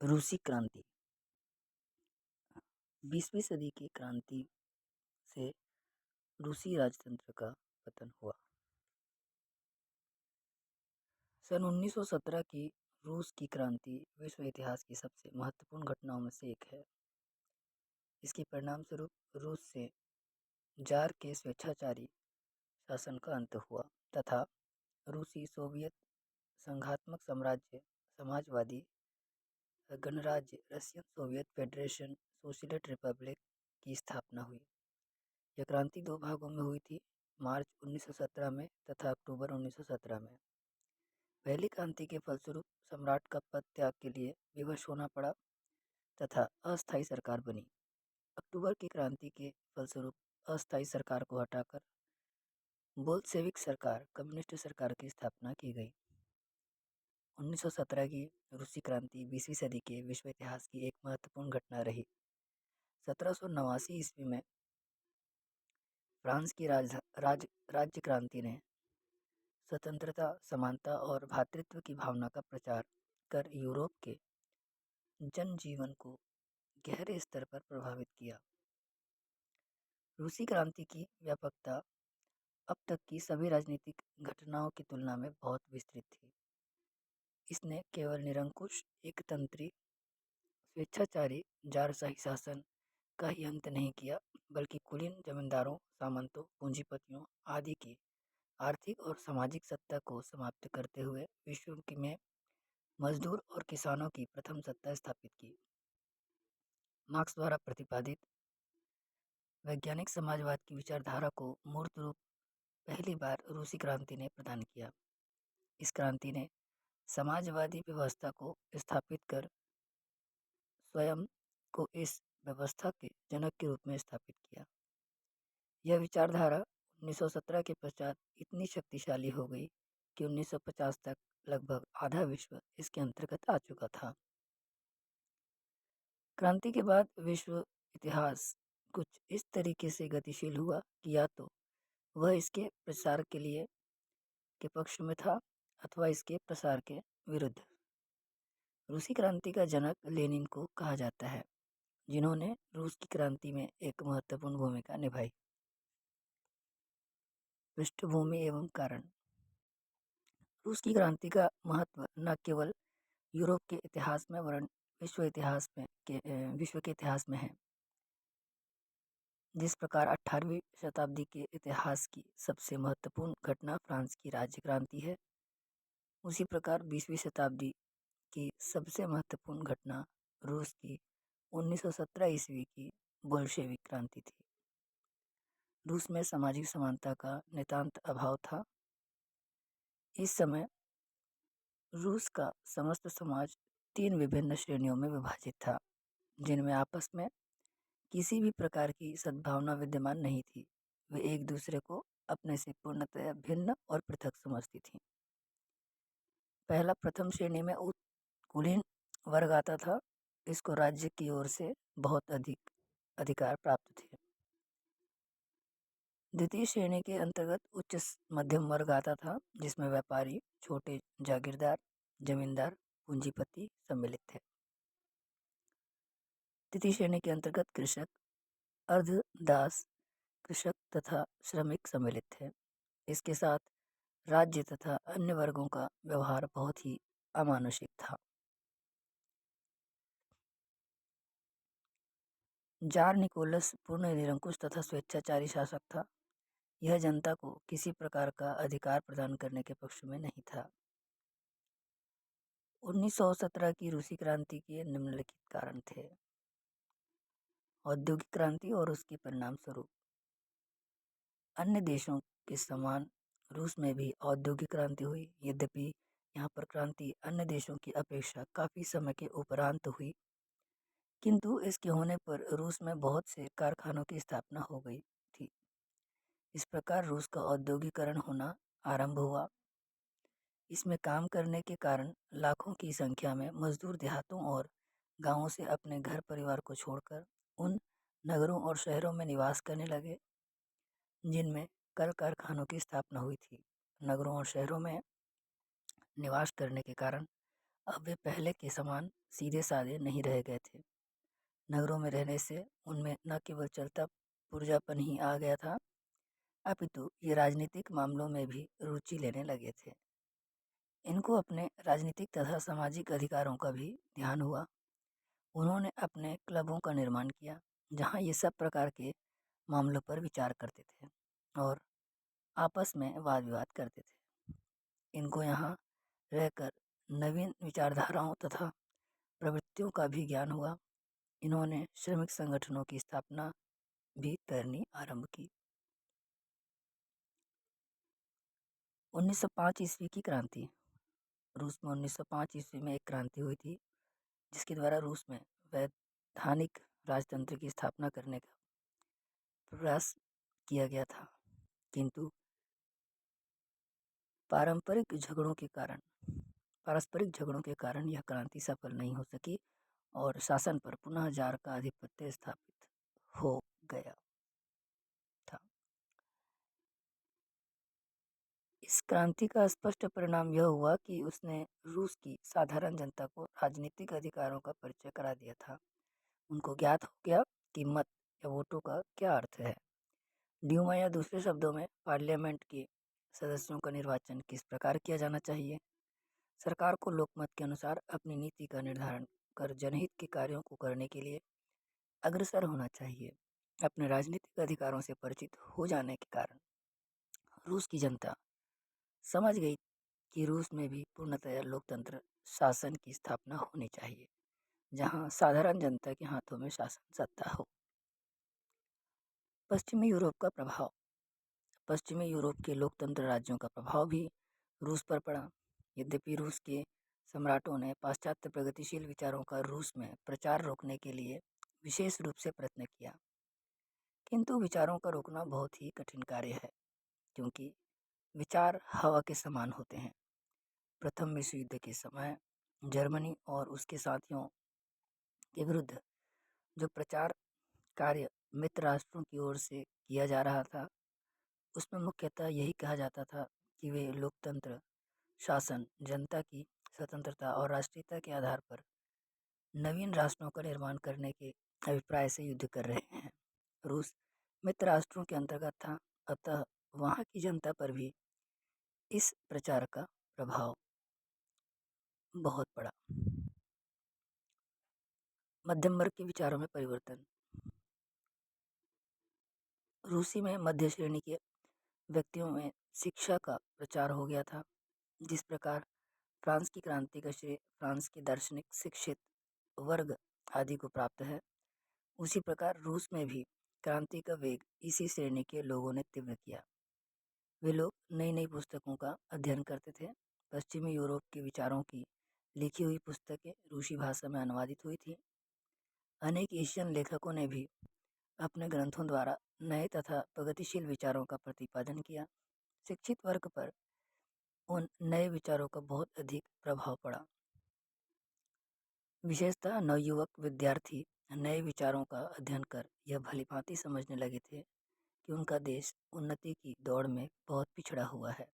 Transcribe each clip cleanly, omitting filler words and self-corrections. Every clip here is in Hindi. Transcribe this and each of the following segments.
रूसी क्रांति 20वीं सदी की क्रांति से रूसी राजतंत्र का पतन हुआ। सन 1917 की रूस की क्रांति विश्व इतिहास की सबसे महत्वपूर्ण घटनाओं में से एक है। इसके परिणाम स्वरूप रूस से जार के स्वेच्छाचारी शासन का अंत हुआ तथा रूसी सोवियत संघात्मक साम्राज्य समाजवादी गणराज्य Russian Soviet federation socialist Republic की स्थापना हुई। यह क्रांति दो भागों में हुई थी, मार्च 1917 में तथा अक्टूबर 1917 में। पहली क्रांति के फलस्वरूप सम्राट का पद त्याग के लिए विवश होना पड़ा तथा अस्थायी सरकार बनी। अक्टूबर की क्रांति के फलस्वरूप अस्थायी सरकार को हटाकर बोल्शेविक सरकार कम्युनिस्ट सरकार की स्थापना की गई। 1917 की रूसी क्रांति 20वीं सदी के विश्व इतिहास की एक महत्वपूर्ण घटना रही। 1789 ईस्वी में फ्रांस की राज्य क्रांति ने स्वतंत्रता, समानता और भ्रातृत्व की भावना का प्रचार कर यूरोप के जनजीवन को गहरे स्तर पर प्रभावित किया। रूसी क्रांति की व्यापकता अब तक की सभी राजनीतिक घटनाओं की तुलना में बहुत विस्तृत थी। इसने केवल निरंकुश एकतंत्री स्वेच्छाचारी जारशाही शासन का ही अंत नहीं किया, बल्कि कुलीन जमींदारों, सामंतों, पूंजीपतियों आदि की आर्थिक और सामाजिक सत्ता को समाप्त करते हुए विश्व में मजदूर और किसानों की प्रथम सत्ता स्थापित की। मार्क्स द्वारा प्रतिपादित वैज्ञानिक समाजवाद की विचारधारा को मूर्त रूप पहली बार रूसी क्रांति ने प्रदान किया। इस क्रांति ने समाजवादी व्यवस्था को स्थापित कर स्वयं को इस व्यवस्था के जनक के रूप में स्थापित किया। यह विचारधारा 1917 के पश्चात इतनी शक्तिशाली हो गई कि 1950 तक लगभग आधा विश्व इसके अंतर्गत आ चुका था। क्रांति के बाद विश्व इतिहास कुछ इस तरीके से गतिशील हुआ कि या तो वह इसके प्रसार के पक्ष में था अथवा इसके प्रसार के विरुद्ध। रूसी क्रांति का जनक लेनिन को कहा जाता है, जिन्होंने रूस की क्रांति में एक महत्वपूर्ण भूमिका निभाई। पृष्ठभूमि एवं कारण। रूस की क्रांति का महत्व न केवल यूरोप के इतिहास में वरन विश्व के इतिहास में है। जिस प्रकार 18वीं शताब्दी के इतिहास की सबसे महत्वपूर्ण घटना फ्रांस की राज्य क्रांति है, उसी प्रकार 20वीं शताब्दी की सबसे महत्वपूर्ण घटना रूस की 1917 ईस्वी की बोल्शेविक क्रांति थी। रूस में सामाजिक समानता का नितांत अभाव था। इस समय रूस का समस्त समाज 3 विभिन्न श्रेणियों में विभाजित था, जिनमें आपस में किसी भी प्रकार की सद्भावना विद्यमान नहीं थी। वे एक दूसरे को अपने से पूर्णतः भिन्न और पृथक समझती थीं। पहला प्रथम श्रेणी में कुलीन वर्ग आता था। इसको राज्य की ओर से बहुत अधिक अधिकार प्राप्त थे। द्वितीय श्रेणी के अंतर्गत उच्च मध्यम वर्ग आता था, जिसमें व्यापारी, छोटे जागीरदार, जमींदार, पूंजीपति सम्मिलित थे। तृतीय श्रेणी के अंतर्गत कृषक, अर्धदास कृषक तथा श्रमिक सम्मिलित थे। इसके साथ राज्य तथा अन्य वर्गों का व्यवहार बहुत ही अमानुषिक था। जार निकोलस पूर्ण निरंकुश तथा स्वेच्छाचारी शासक था। यह जनता को किसी प्रकार का अधिकार प्रदान करने के पक्ष में नहीं था। 1917 की रूसी क्रांति के निम्नलिखित कारण थे। औद्योगिक क्रांति और उसके परिणाम स्वरूप। अन्य देशों के समान रूस में भी औद्योगिक क्रांति हुई। यद्यपि यहाँ पर क्रांति अन्य देशों की अपेक्षा काफ़ी समय के उपरांत हुई, किंतु इसके होने पर रूस में बहुत से कारखानों की स्थापना हो गई थी। इस प्रकार रूस का औद्योगिकरण होना आरंभ हुआ। इसमें काम करने के कारण लाखों की संख्या में मजदूर देहातों और गांवों से अपने घर परिवार को छोड़कर उन नगरों और शहरों में निवास करने लगे, जिनमें कल कारखानों की स्थापना हुई थी। नगरों और शहरों में निवास करने के कारण अब वे पहले के समान सीधे साधे नहीं रह गए थे। नगरों में रहने से उनमें न केवल चलता पुर्जापन ही आ गया था, अपितु ये राजनीतिक मामलों में भी रुचि लेने लगे थे। इनको अपने राजनीतिक तथा सामाजिक अधिकारों का भी ध्यान हुआ। उन्होंने अपने क्लबों का निर्माण किया, जहां ये सब प्रकार के मामलों पर विचार करते थे और आपस में वाद विवाद करते थे। इनको यहाँ रहकर नवीन विचारधाराओं तथा प्रवृत्तियों का भी ज्ञान हुआ। इन्होंने श्रमिक संगठनों की स्थापना भी करनी आरंभ की। 1905 ईस्वी की क्रांति। रूस में 1905 ईस्वी में एक क्रांति हुई थी, जिसके द्वारा रूस में वैधानिक राजतंत्र की स्थापना करने का प्रयास किया गया था, किंतु पारस्परिक झगड़ों के कारण यह क्रांति सफल नहीं हो सकी और शासन पर पुनः जार का आधिपत्य स्थापित हो गया था। इस क्रांति का स्पष्ट परिणाम यह हुआ कि उसने रूस की साधारण जनता को राजनीतिक अधिकारों का परिचय करा दिया था। उनको ज्ञात हो गया कि मत या वोटों का क्या अर्थ है। ड्यूमा या दूसरे शब्दों में पार्लियामेंट के सदस्यों का निर्वाचन किस प्रकार किया जाना चाहिए। सरकार को लोकमत के अनुसार अपनी नीति का निर्धारण कर जनहित के कार्यों को करने के लिए अग्रसर होना चाहिए। अपने राजनीतिक अधिकारों से परिचित हो जाने के कारण रूस की जनता समझ गई कि रूस में भी पूर्णतया लोकतंत्र शासन की स्थापना होनी चाहिए, जहां साधारण जनता के हाथों में शासन सत्ता हो। पश्चिमी यूरोप का प्रभाव। पश्चिमी यूरोप के लोकतंत्र राज्यों का प्रभाव भी रूस पर पड़ा। यद्यपि रूस के सम्राटों ने पाश्चात्य प्रगतिशील विचारों का रूस में प्रचार रोकने के लिए विशेष रूप से प्रयत्न किया, किंतु विचारों का रोकना बहुत ही कठिन कार्य है, क्योंकि विचार हवा के समान होते हैं। प्रथम विश्व युद्ध के समय जर्मनी और उसके साथियों के विरुद्ध जो प्रचार कार्य मित्र राष्ट्रों की ओर से किया जा रहा था, उसमें मुख्यतः यही कहा जाता था कि वे लोकतंत्र शासन, जनता की स्वतंत्रता और राष्ट्रीयता के आधार पर नवीन राष्ट्रों का निर्माण करने के अभिप्राय से युद्ध कर रहे हैं। रूस मित्र राष्ट्रों के अंतर्गत था, अतः वहाँ की जनता पर भी इस प्रचार का प्रभाव बहुत पड़ा। मध्यम वर्ग के विचारों में परिवर्तन। रूसी में मध्य श्रेणी के व्यक्तियों में शिक्षा का प्रचार हो गया था। जिस प्रकार फ्रांस की क्रांति का श्रेय फ्रांस के दार्शनिक शिक्षित वर्ग आदि को प्राप्त है, उसी प्रकार रूस में भी क्रांति का वेग इसी श्रेणी के लोगों ने तीव्र किया। वे लोग नई नई पुस्तकों का अध्ययन करते थे। पश्चिमी यूरोप के विचारों की लिखी हुई पुस्तकें रूसी भाषा में अनुवादित हुई थी। अनेक एशियन लेखकों ने भी अपने ग्रंथों द्वारा नए तथा प्रगतिशील विचारों का प्रतिपादन किया। शिक्षित वर्ग पर उन नए विचारों का बहुत अधिक प्रभाव पड़ा। विशेषतः नवयुवक विद्यार्थी नए विचारों का अध्ययन कर यह भलीभांति समझने लगे थे कि उनका देश उन्नति की दौड़ में बहुत पिछड़ा हुआ है,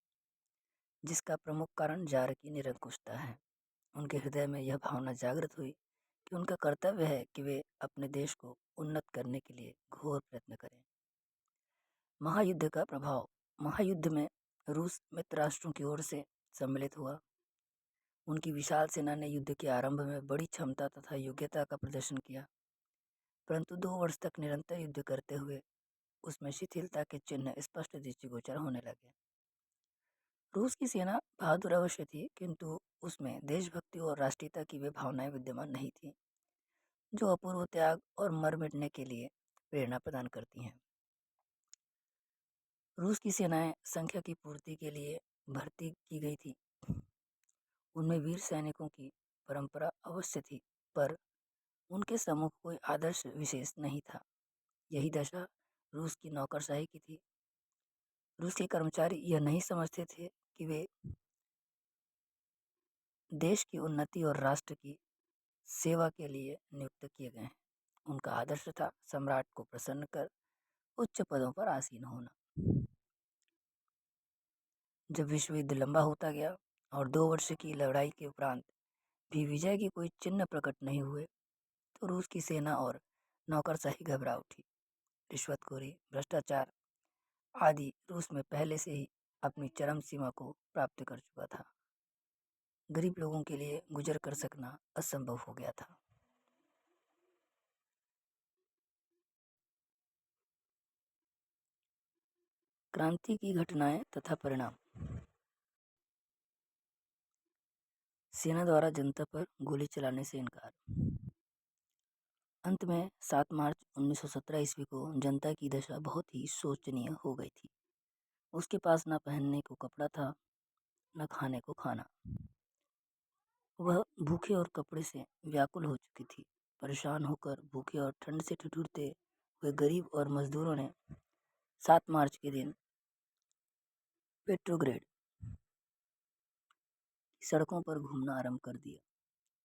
जिसका प्रमुख कारण जार की निरंकुशता है। उनके हृदय में यह भावना जागृत हुई कि उनका कर्तव्य है कि वे अपने देश को उन्नत करने के लिए घोर प्रयत्न करें। महायुद्ध का प्रभाव। महायुद्ध में रूस मित्र राष्ट्रों की ओर से सम्मिलित हुआ। उनकी विशाल सेना ने युद्ध के आरंभ में बड़ी क्षमता तथा योग्यता का प्रदर्शन किया, परंतु 2 वर्ष तक निरंतर युद्ध करते हुए उसमें शिथिलता के चिन्ह स्पष्ट दृष्टिगोचर होने लगे। रूस की सेना बहादुर अवश्य थी, किंतु उसमें देशभक्ति और राष्ट्रीयता की वे भावनाएं विद्यमान नहीं थी, जो अपूर्व त्याग और मर मिटने के लिए प्रेरणा प्रदान करती हैं। रूस की सेनाएं संख्या की पूर्ति के लिए भर्ती की गई थी। उनमें वीर सैनिकों की परंपरा अवश्य थी, पर उनके सम्मुख कोई आदर्श विशेष नहीं था। यही दशा रूस की नौकरशाही की थी। रूस के कर्मचारी यह नहीं समझते थे कि वे देश की उन्नति और राष्ट्र की सेवा के लिए नियुक्त किए गए हैं। उनका आदर्श था सम्राट को प्रसन्न कर उच्च पदों पर आसीन होना। जब विश्व युद्ध लंबा होता गया और 2 वर्ष की लड़ाई के उपरांत भी विजय की कोई चिन्ह प्रकट नहीं हुए तो रूस की सेना और नौकरशाही घबरा उठी। रिश्वतखोरी, भ्रष्टाचार आदि रूस में पहले से ही अपनी चरम सीमा को प्राप्त कर चुका था। गरीब लोगों के लिए गुजर कर सकना असंभव हो गया था। क्रांति की घटनाएं तथा परिणाम। सेना द्वारा जनता पर गोली चलाने से इनकार। अंत में 7 मार्च 1917 ईस्वी को जनता की दशा बहुत ही शोचनीय हो गई थी। उसके पास न पहनने को कपड़ा था, न खाने को खाना। वह भूखे और कपड़े से व्याकुल हो चुकी थी। परेशान होकर भूखे और ठंड से ठिठुरते हुए गरीब और मजदूरों ने 7 मार्च के दिन पेट्रोग्रेड की सड़कों पर घूमना आरंभ कर दिया।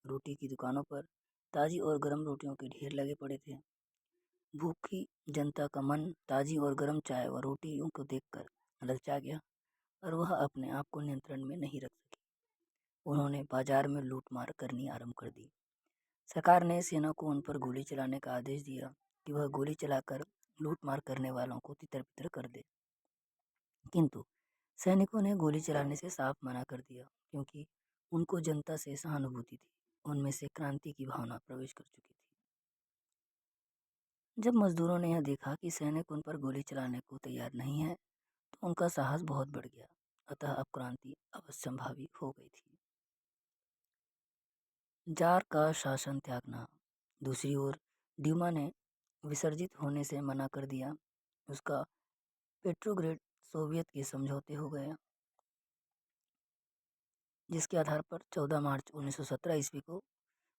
रोटी की दुकानों पर ताजी और गर्म रोटियों के ढेर लगे पड़े थे। भूखी जनता का मन ताजी और गर्म चाय व रोटियों को देखकर ललचा गया और वह अपने आप को नियंत्रण में नहीं रख सकी। उन्होंने बाजार में लूटमार करनी आरंभ कर दी। सरकार ने सेना को उन पर गोली चलाने का आदेश दिया कि वह गोली चलाकर लूटमार करने वालों को तितर-बितर कर दे, किंतु सैनिकों ने गोली चलाने से साफ मना कर दिया क्योंकि उनको जनता से सहानुभूति थी। उनमें से क्रांति की भावना प्रवेश कर चुकी थी। जब मजदूरों ने यह देखा कि सैनिक उन पर गोली चलाने को तैयार नहीं है तो उनका साहस बहुत बढ़ गया। अतः अब क्रांति अवश्यंभावी हो गई थी। जार का शासन त्यागना। दूसरी ओर ड्यूमा ने विसर्जित होने से मना कर दिया। उसका पेट्रोग्रेड सोवियत के समझौते हो गए, जिसके आधार पर 14 मार्च 1917 ईस्वी को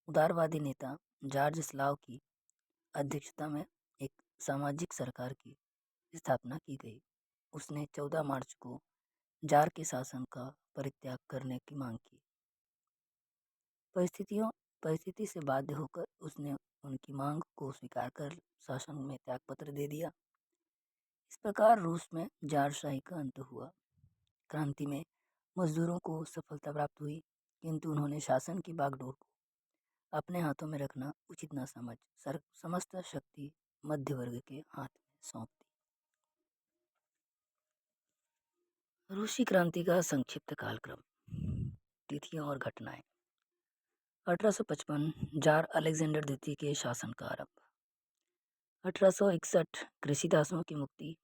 उदारवादी नेता जॉर्ज स्लाव की अध्यक्षता में एक सामाजिक सरकार की स्थापना की गई। उसने 14 मार्च को जार के शासन का परित्याग करने की मांग की। परिस्थिति से बाध्य होकर उसने उनकी मांग को स्वीकार कर शासन में त्यागपत्र दे दिया। इस प्रकार रूस में जारशाही का अंत हुआ। क्रांति में मजदूरों को सफलता प्राप्त हुई, किंतु उन्होंने शासन की बागडोर को अपने हाथों में रखना उचित न समझ समस्त शक्ति मध्य वर्ग के हाथ में सौंप दी। रूसी क्रांति का संक्षिप्त कालक्रम, तिथियां और घटनाएं। 1855 जार अलेक्जेंडर द्वितीय के शासन का आरंभ। 1861 कृषिदासों की मुक्ति।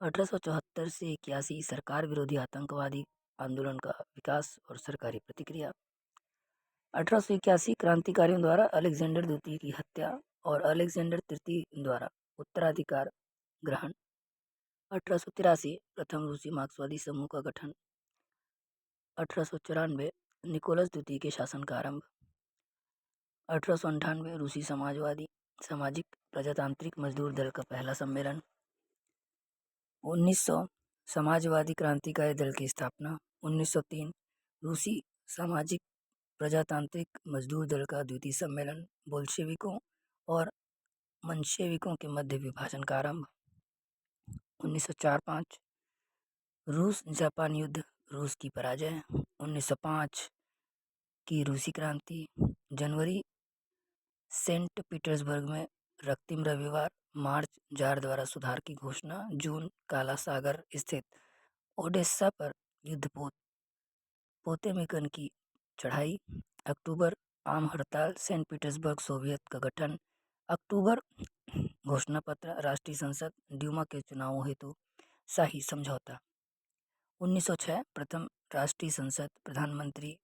1874 से 81 सरकार विरोधी आतंकवादी आंदोलन का विकास और सरकारी प्रतिक्रिया। 1881 क्रांतिकारियों द्वारा अलेक्जेंडर द्वितीय की हत्या और अलेक्जेंडर तृतीय द्वारा उत्तराधिकार ग्रहण। 1883 प्रथम रूसी मार्क्सवादी समूह का गठन। 1894 निकोलस द्वितीय के शासन का आरंभ। 1898 रूसी सामाजिक प्रजातांत्रिक मजदूर दल का पहला सम्मेलन। 1900 समाजवादी क्रांतिकारी दल की स्थापना। 1903 रूसी सामाजिक प्रजातांत्रिक मजदूर दल का द्वितीय सम्मेलन। बोल्शेविकों और मंशेविकों के मध्य विभाजन का आरंभ। 1904-05 रूस जापान युद्ध, रूस की पराजय। 1905 की रूसी क्रांति। जनवरी सेंट पीटर्सबर्ग में रक्तिम रविवार। मार्च जार द्वारा सुधार की घोषणा। जून काला सागर स्थित ओडेसा पर युद्धपोत पोतेमिकन की चढ़ाई। अक्टूबर आम हड़ताल सेंट पीटर्सबर्ग सोवियत का गठन। अक्टूबर घोषणा पत्र राष्ट्रीय संसद ड्यूमा के चुनावों हेतु शाही समझौता। 1906 प्रथम राष्ट्रीय संसद प्रधानमंत्री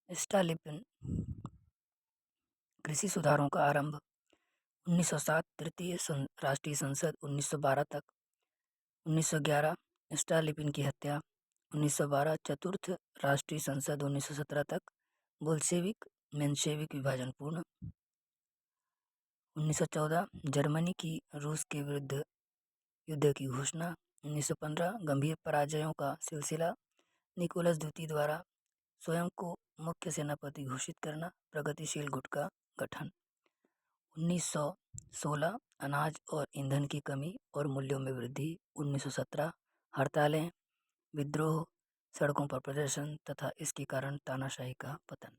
स्टालिपिन कृषि सुधारों का आरंभ। 1907 तृतीय राष्ट्रीय संसद 1912 तक। 1911 स्टालिपिन की हत्या। 1912 चतुर्थ राष्ट्रीय संसद 1917 तक। बोल्शेविक मेंशेविक विभाजन पूर्ण। 1914 जर्मनी की रूस के विरुद्ध युद्ध की घोषणा। 1915 गंभीर पराजयों का सिलसिला। निकोलस द्वितीय द्वारा स्वयं को मुख्य सेनापति घोषित करना। प्रगतिशील गुट का गठन। 1916 अनाज और ईंधन की कमी और मूल्यों में वृद्धि। 1917 हड़तालें, विद्रोह, सड़कों पर प्रदर्शन तथा इसके कारण तानाशाही का पतन।